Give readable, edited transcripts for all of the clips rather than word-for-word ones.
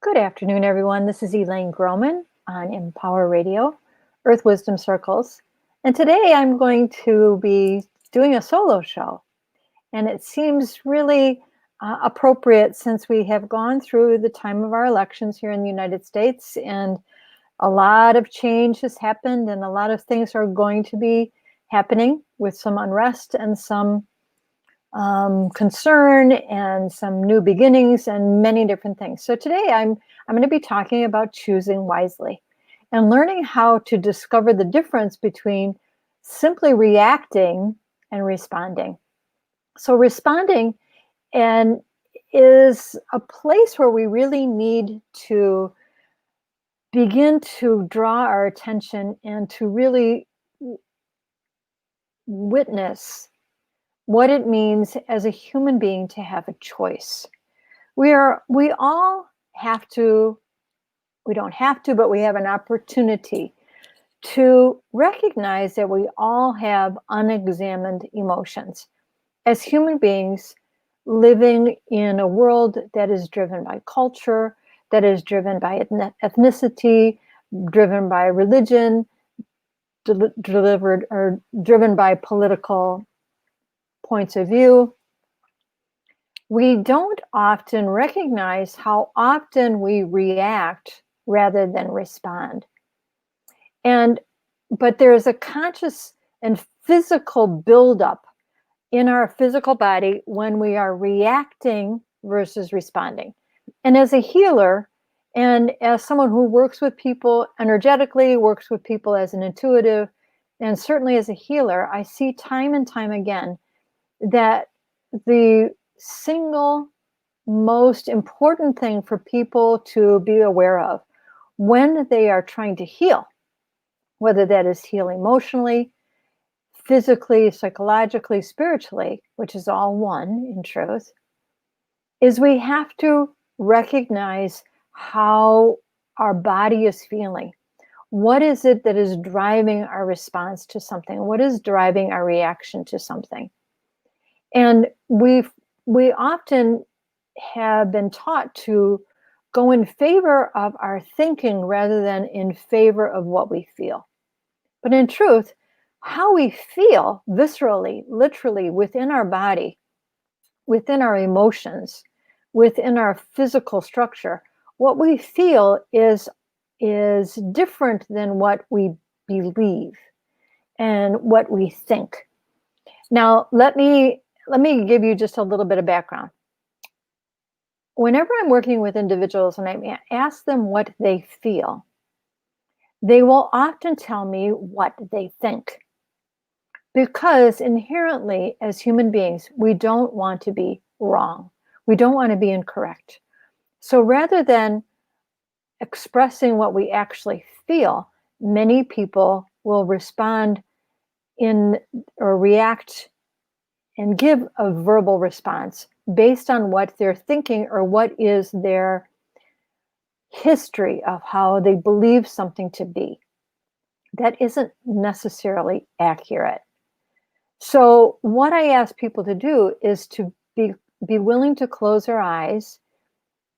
Good afternoon, everyone. This is ElaineGrohman on Empower Radio, Earth Wisdom Circles. And today I'm going to be doing a solo show. And it seems really appropriate since we have gone through the time of our elections here in the United States, and a lot of change has happened, and a lot of things are going to be happening with some unrest and some concern and some new beginnings and many different things. So today I'm going to be talking about choosing wisely and learning how to discover the difference between simply reacting and responding. So responding and is a place where we really need to begin to draw our attention and to really witness what it means as a human being to have a choice. We all have to, we don't have to, but we have an opportunity to recognize that we all have unexamined emotions. As human beings living in a world that is driven by culture, that is driven by ethnicity, driven by religion, delivered or driven by political points of view, we don't often recognize how often we react rather than respond. But there's a conscious and physical buildup in our physical body when we are reacting versus responding. And as a healer, and as someone who works with people energetically, works with people as an intuitive, and certainly as a healer, I see time and time again that the single most important thing for people to be aware of when they are trying to heal, whether that is heal emotionally, physically, psychologically, spiritually, which is all one in truth, is we have to recognize how our body is feeling. What is it that is driving our response to something? What is driving our reaction to something? And we often have been taught to go in favor of our thinking rather than in favor of what we feel. But in truth, how we feel viscerally, literally within our body, within our emotions, within our physical structure, what we feel is different than what we believe and what we think. Now, let me give you just a little bit of background. Whenever I'm working with individuals and I ask them what they feel, they will often tell me what they think. Because inherently, as human beings, we don't want to be wrong. We don't want to be incorrect. So rather than expressing what we actually feel, many people will respond in or react and give a verbal response based on what they're thinking or what is their history of how they believe something to be. That isn't necessarily accurate. So what I ask people to do is to be willing to close their eyes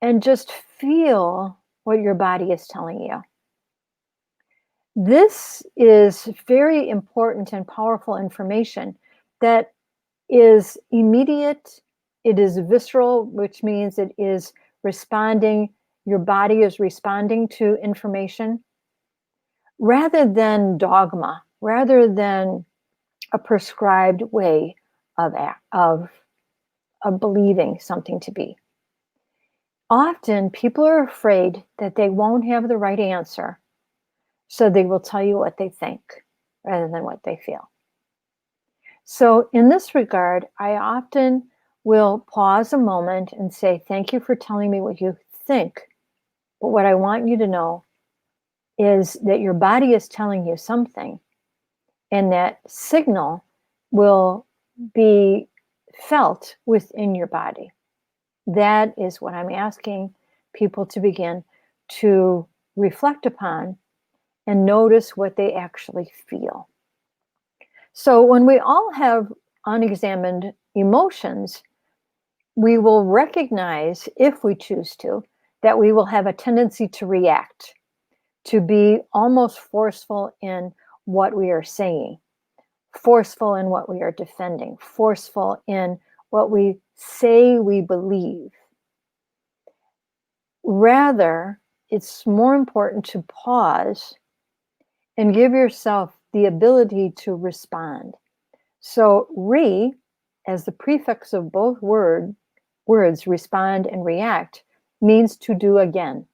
and just feel what your body is telling you. This is very important and powerful information that is immediate, it is visceral, which means it is responding, your body is responding to information, rather than dogma, rather than a prescribed way of believing something to be. Often people are afraid that they won't have the right answer, so they will tell you what they think rather than what they feel. So in this regard, I often will pause a moment and say, thank you for telling me what you think. But what I want you to know is that your body is telling you something, and that signal will be felt within your body. That is what I'm asking people to begin to reflect upon and notice what they actually feel. So when we all have unexamined emotions, we will recognize, if we choose to, that we will have a tendency to react, to be almost forceful in what we are saying, forceful in what we are defending, forceful in what we say we believe. Rather, it's more important to pause and give yourself the ability to respond. So as the prefix of both words, respond and react, means to do again,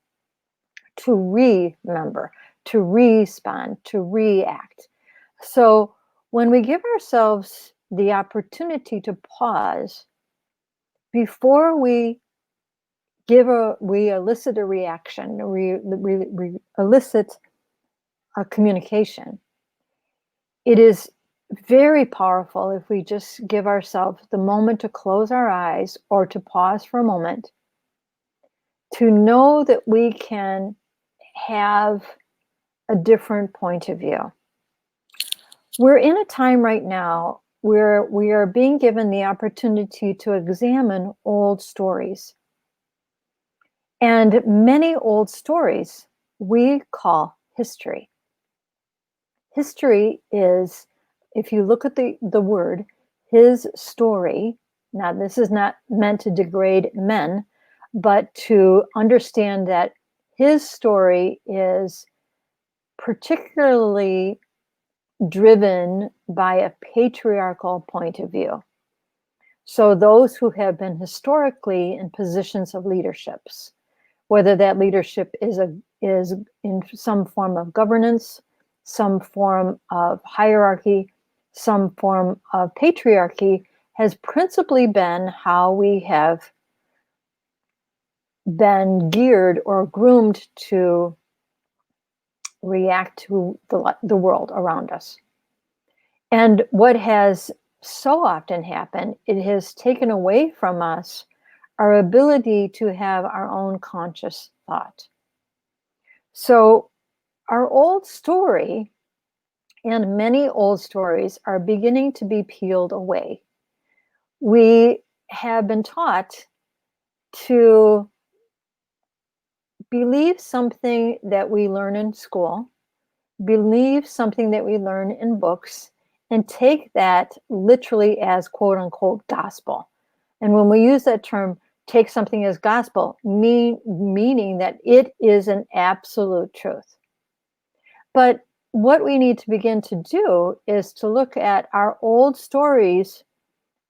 to remember, to respond, to react. So when we give ourselves the opportunity to pause before we elicit a reaction, we elicit a communication, it is very powerful if we just give ourselves the moment to close our eyes or to pause for a moment, to know that we can have a different point of view. We're in a time right now where we are being given the opportunity to examine old stories. And many old stories we call history. History is, if you look at the word, his story, now this is not meant to degrade men, but to understand that his story is particularly driven by a patriarchal point of view. So those who have been historically in positions of leaderships, whether that leadership is in some form of governance, some form of hierarchy, some form of patriarchy, has principally been how we have been geared or groomed to react to the world around us. And what has so often happened, it has taken away from us our ability to have our own conscious thought. So our old story, and many old stories, are beginning to be peeled away. We have been taught to believe something that we learn in school, believe something that we learn in books, and take that literally as quote unquote gospel. And when we use that term, take something as gospel, meaning that it is an absolute truth. But what we need to begin to do is to look at our old stories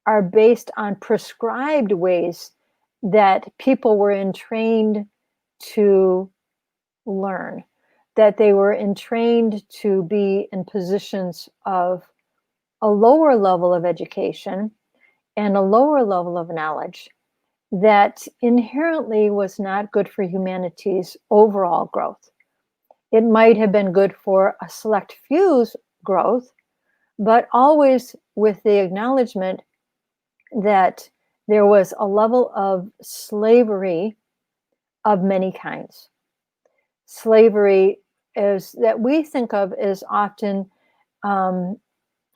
are based on prescribed ways that people were entrained to learn, that they were entrained to be in positions of a lower level of education and a lower level of knowledge that inherently was not good for humanity's overall growth. It might have been good for a select few's growth, but always with the acknowledgement that there was a level of slavery of many kinds. Slavery is that we think of as often a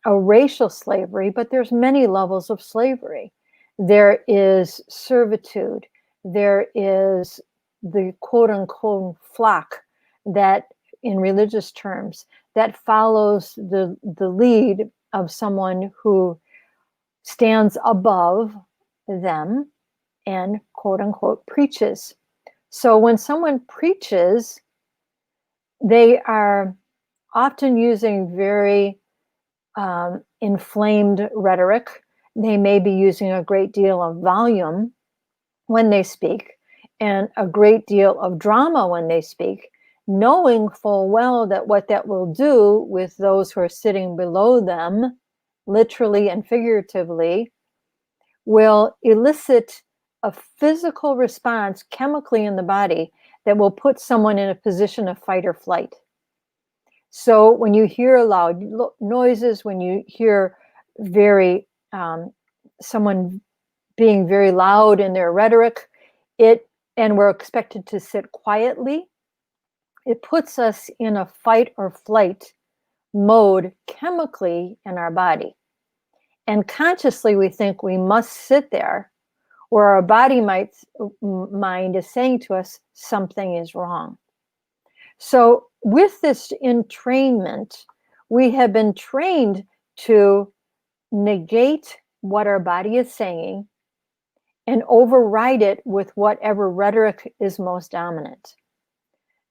racial slavery, but there's many levels of slavery. There is servitude. There is the quote unquote flock that, in religious terms, that follows the lead of someone who stands above them and quote unquote preaches. So when someone preaches, they are often using very inflamed rhetoric. They may be using a great deal of volume when they speak and a great deal of drama when they speak, knowing full well that what that will do with those who are sitting below them, literally and figuratively, will elicit a physical response chemically in the body that will put someone in a position of fight or flight. So when you hear loud noises, when you hear someone being very loud in their rhetoric, and we're expected to sit quietly, it puts us in a fight or flight mode chemically in our body. And consciously we think we must sit there where our body mind is saying to us something is wrong. So with this entrainment, we have been trained to negate what our body is saying and override it with whatever rhetoric is most dominant.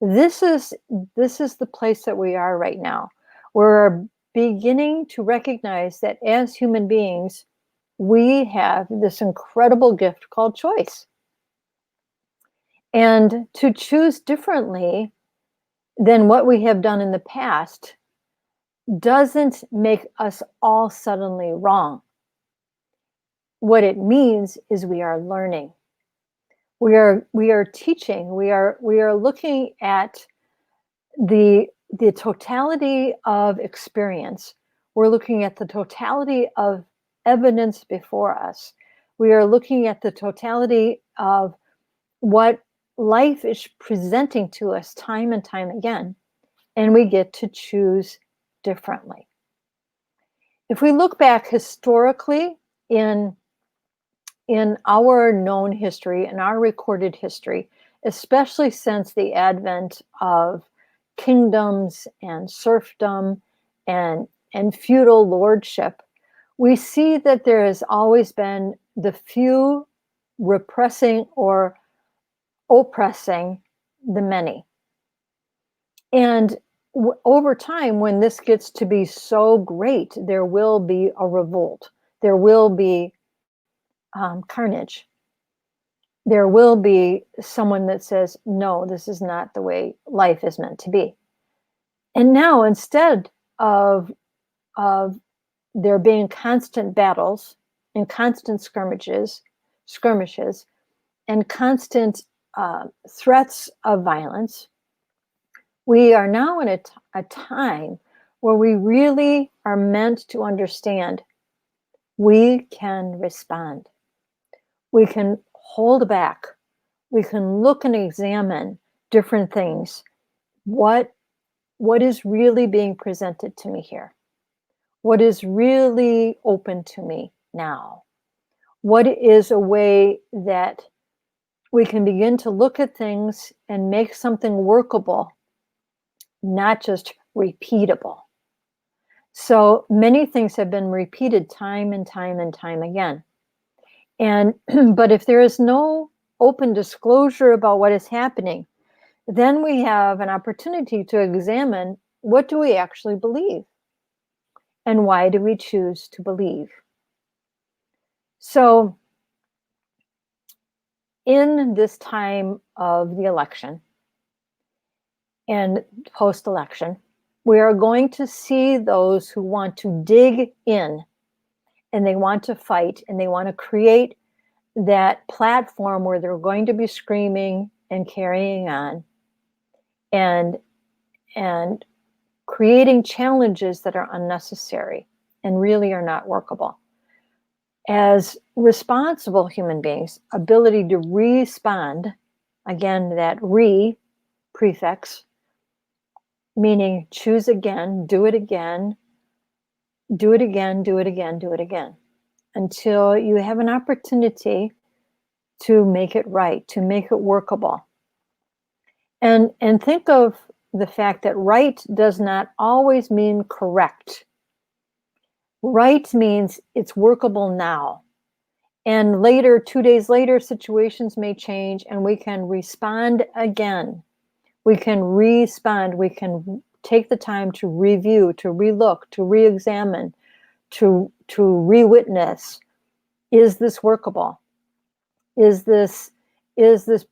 This is the place that we are right now. We're beginning to recognize that as human beings, we have this incredible gift called choice. And to choose differently than what we have done in the past doesn't make us all suddenly wrong. What it means is we are learning. We are teaching. We are looking at the totality of experience. We're looking at the totality of evidence before us. We are looking at the totality of what life is presenting to us time and time again, and we get to choose differently. If we look back historically in our known history, in our recorded history, especially since the advent of kingdoms and serfdom and feudal lordship, we see that there has always been the few repressing or oppressing the many. And over time, when this gets to be so great, there will be a revolt. There will be carnage. There will be someone that says, no, this is not the way life is meant to be. And now, instead of there being constant battles and constant skirmishes and constant threats of violence, we are now in a time where we really are meant to understand we can respond. We can hold back. We can look and examine different things. What is really being presented to me here? What is really open to me now? What is a way that we can begin to look at things and make something workable, not just repeatable? So many things have been repeated time and time and time again. And but if there is no open disclosure about what is happening, then we have an opportunity to examine, what do we actually believe? And why do we choose to believe? So in this time of the election and post-election, we are going to see those who want to dig in and they want to fight and they want to create that platform where they're going to be screaming and carrying on and creating challenges that are unnecessary and really are not workable. As responsible human beings, ability to respond, again, that re prefix, meaning choose again, do it again, do it again, do it again, do it again, until you have an opportunity to make it right, to make it workable. And think of the fact that right does not always mean correct. Right means it's workable now. And later, 2 days later, situations may change and we can respond again. We can respond. We can take the time to review, to relook, to re-examine, to re-witness. Is this workable? Is this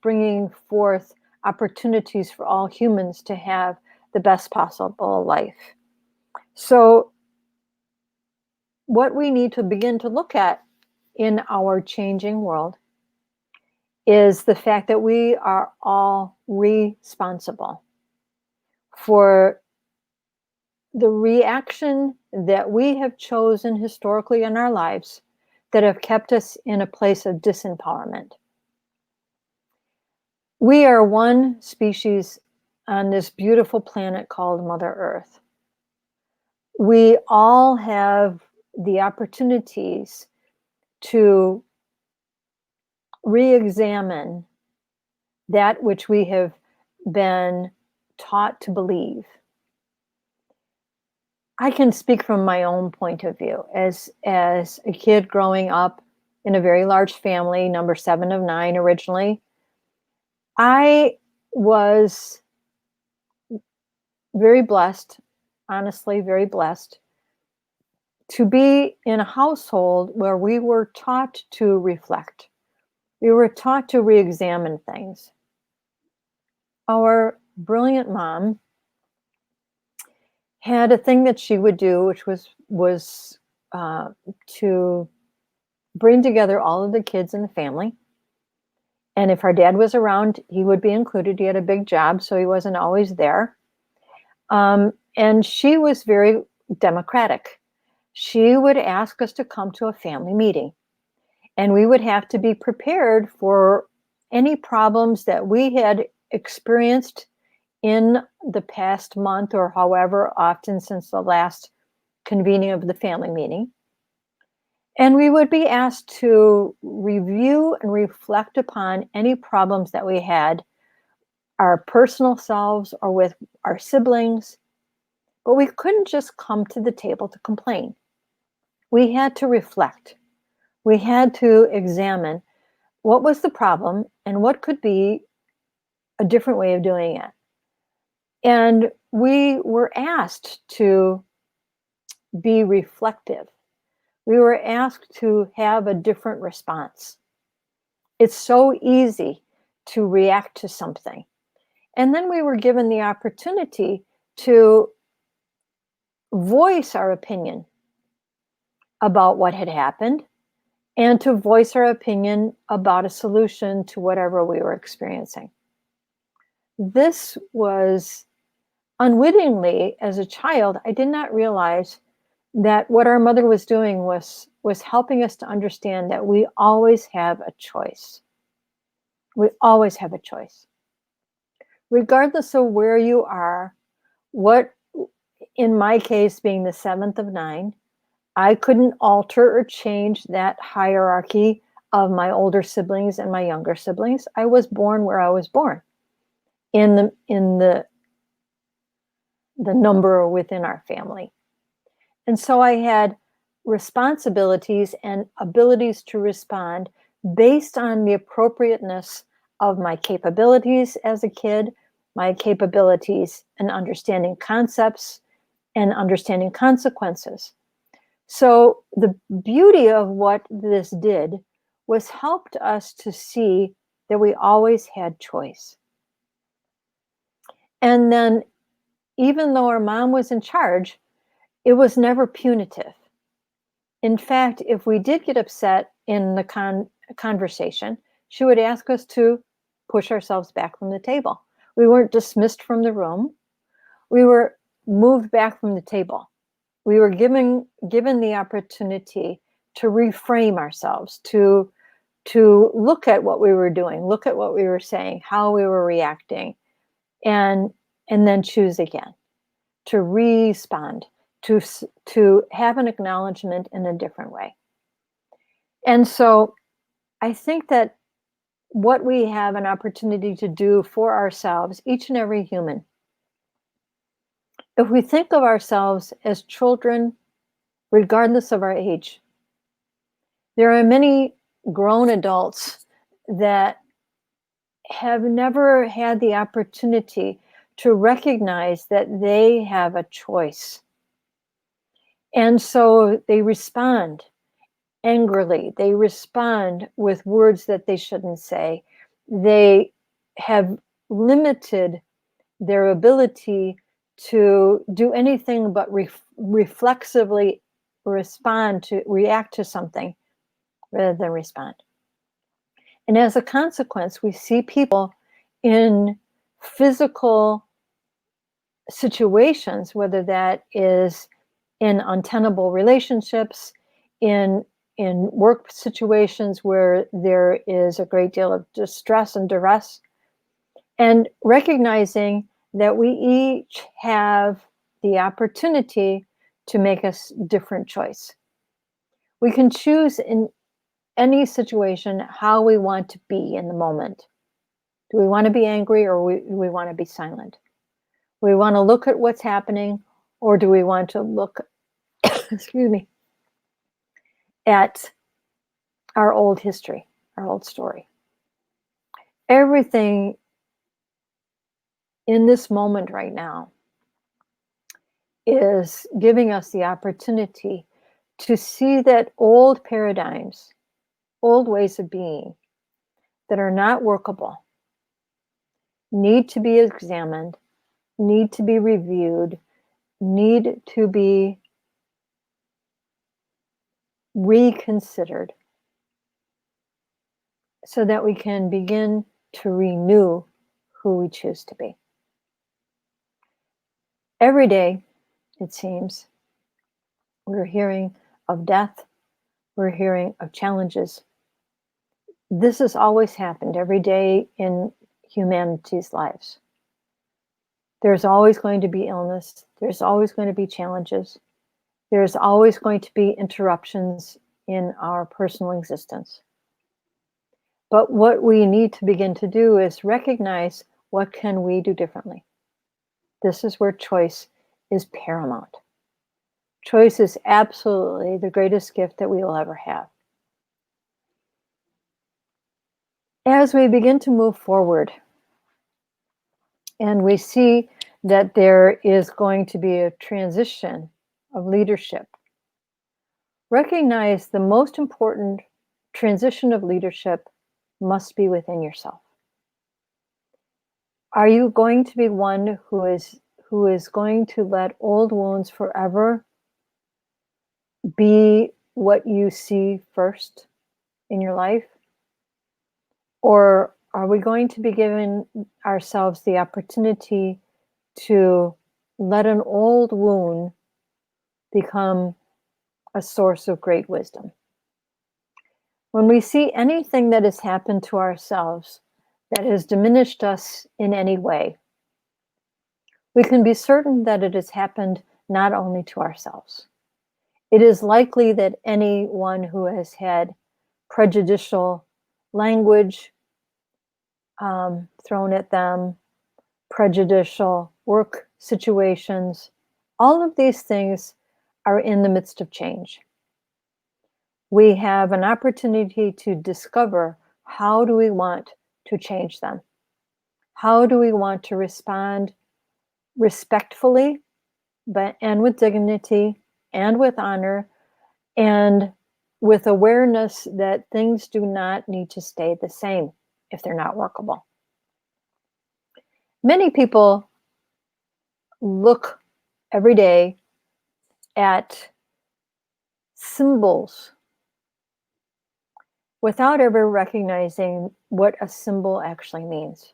bringing forth opportunities for all humans to have the best possible life? So what we need to begin to look at in our changing world is the fact that we are all responsible for the reaction that we have chosen historically in our lives that have kept us in a place of disempowerment. We are one species on this beautiful planet called Mother Earth. We all have the opportunities to re-examine that which we have been taught to believe. I can speak from my own point of view as a kid growing up in a very large family, number 7 of 9 originally. I was very blessed, honestly, very blessed to be in a household where we were taught to reflect. We were taught to re-examine things. Our brilliant mom had a thing that she would do, which was to bring together all of the kids in the family. And if our dad was around, he would be included. He had a big job, so he wasn't always there. And she was very democratic. She would ask us to come to a family meeting, and we would have to be prepared for any problems that we had experienced in the past month or however often since the last convening of the family meeting. And we would be asked to review and reflect upon any problems that we had, our personal selves or with our siblings. But we couldn't just come to the table to complain. We had to reflect. We had to examine what was the problem and what could be a different way of doing it. And we were asked to be reflective. We were asked to have a different response. It's so easy to react to something. And then we were given the opportunity to voice our opinion about what had happened and to voice our opinion about a solution to whatever we were experiencing. This was unwittingly, as a child, I did not realize that what our mother was doing was helping us to understand that we always have a choice. We always have a choice. Regardless of where you are, what, in my case, being the 7th of 9, I couldn't alter or change that hierarchy of my older siblings and my younger siblings. I was born where I was born, in the number within our family. And so I had responsibilities and abilities to respond based on the appropriateness of my capabilities as a kid, my capabilities in understanding concepts and understanding consequences. So the beauty of what this did was helped us to see that we always had choice. And then, even though our mom was in charge, it was never punitive. In fact, if we did get upset in the conversation, she would ask us to push ourselves back from the table. We weren't dismissed from the room. We were moved back from the table. We were given the opportunity to reframe ourselves, to look at what we were doing, look at what we were saying, how we were reacting, and then choose again, to respond, to have an acknowledgement in a different way. And so I think that what we have an opportunity to do for ourselves, each and every human, if we think of ourselves as children, regardless of our age, there are many grown adults that have never had the opportunity to recognize that they have a choice. And so they respond angrily. They respond with words that they shouldn't say. They have limited their ability to do anything but reflexively react to something rather than respond. And as a consequence, we see people in physical situations, whether that is in untenable relationships, in work situations where there is a great deal of distress and duress, and recognizing that we each have the opportunity to make a different choice. We can choose in any situation, how we want to be in the moment. Do we want to be angry, or do we want to be silent? Do we want to look at what's happening, or do we want to look, excuse me, at our old history, our old story? Everything in this moment right now is giving us the opportunity to see that old paradigms, old ways of being that are not workable, need to be examined, need to be reviewed, need to be reconsidered, so that we can begin to renew who we choose to be. Every day, it seems, we're hearing of death, we're hearing of challenges. This has always happened every day in humanity's lives. There's always going to be illness, there's always going to be challenges, there's always going to be interruptions in our personal existence. But what we need to begin to do is recognize, what can we do differently? This is where choice is paramount. Choice is absolutely the greatest gift that we will ever have. As we begin to move forward, and we see that there is going to be a transition of leadership, recognize the most important transition of leadership must be within yourself. Are you going to be one who is going to let old wounds forever be what you see first in your life? Or are we going to be giving ourselves the opportunity to let an old wound become a source of great wisdom? When we see anything that has happened to ourselves that has diminished us in any way, we can be certain that it has happened not only to ourselves. It is likely that anyone who has had prejudicial language thrown at them, prejudicial work situations, all of these things are in the midst of change. We have an opportunity to discover, how do we want to change them? How do we want to respond respectfully, and with dignity, and with honor, and with awareness that things do not need to stay the same if they're not workable. Many people look every day at symbols without ever recognizing what a symbol actually means.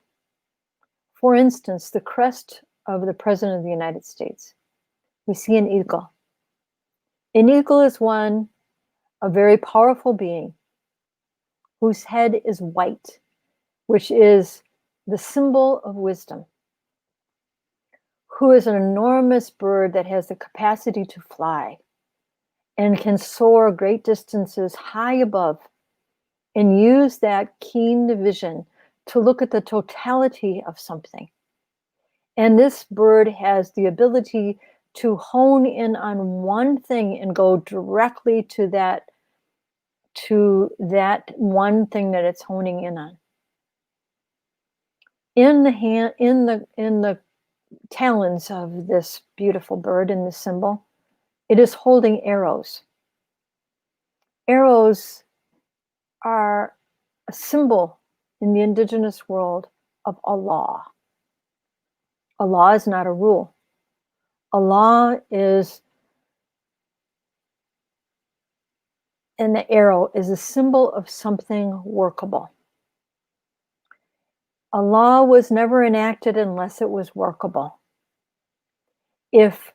For instance, the crest of the President of the United States, we see an eagle. An eagle is a very powerful being whose head is white, which is the symbol of wisdom, who is an enormous bird that has the capacity to fly and can soar great distances high above, and use that keen vision to look at the totality of something. And this bird has the ability to hone in on one thing and go directly to that one thing that it's honing in on. In the talons of this beautiful bird, in this symbol, it is holding arrows. Arrows are a symbol in the indigenous world of a law. A law is not a rule. A law is, and the arrow is a symbol of something workable. A law was never enacted unless it was workable. If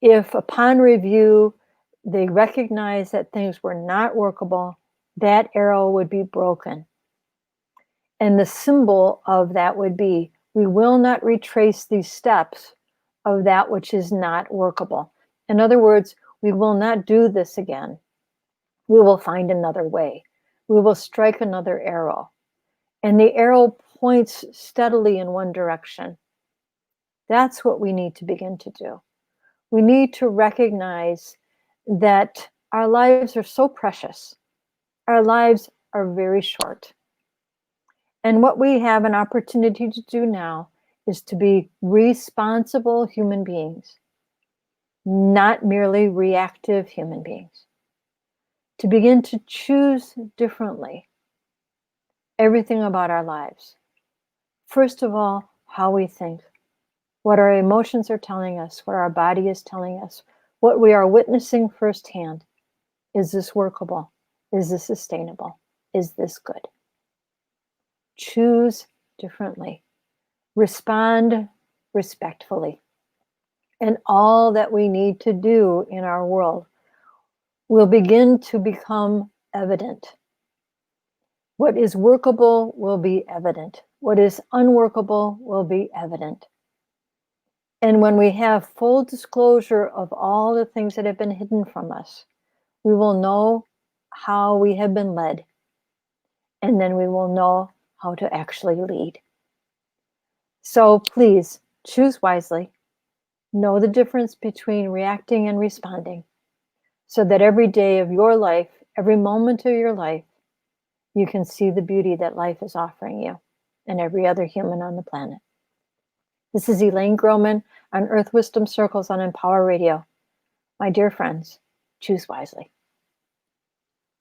upon review they recognize that things were not workable, that arrow would be broken. And the symbol of that would be, we will not retrace these steps of that which is not workable. In other words, we will not do this again. We will find another way. we will strike another arrow. And the arrow points steadily in one direction. That's what we need to begin to do. We need to recognize that our lives are so precious. Our lives are very short. And what we have an opportunity to do now is to be responsible human beings, not merely reactive human beings. To begin to choose differently everything about our lives. First of all, how we think, what our emotions are telling us, what our body is telling us, what we are witnessing firsthand. Is this workable? Is this sustainable? Is this good? Choose differently. Respond respectfully. And all that we need to do in our world will begin to become evident. What is workable will be evident. What is unworkable will be evident. And when we have full disclosure of all the things that have been hidden from us, we will know how we have been led. And then we will know how to actually lead. So please choose wisely. Know the difference between reacting and responding, so that every day of your life, every moment of your life, you can see the beauty that life is offering you and every other human on the planet. This is Elaine Grohman on Earth Wisdom Circles on Empower Radio. My dear friends, choose wisely.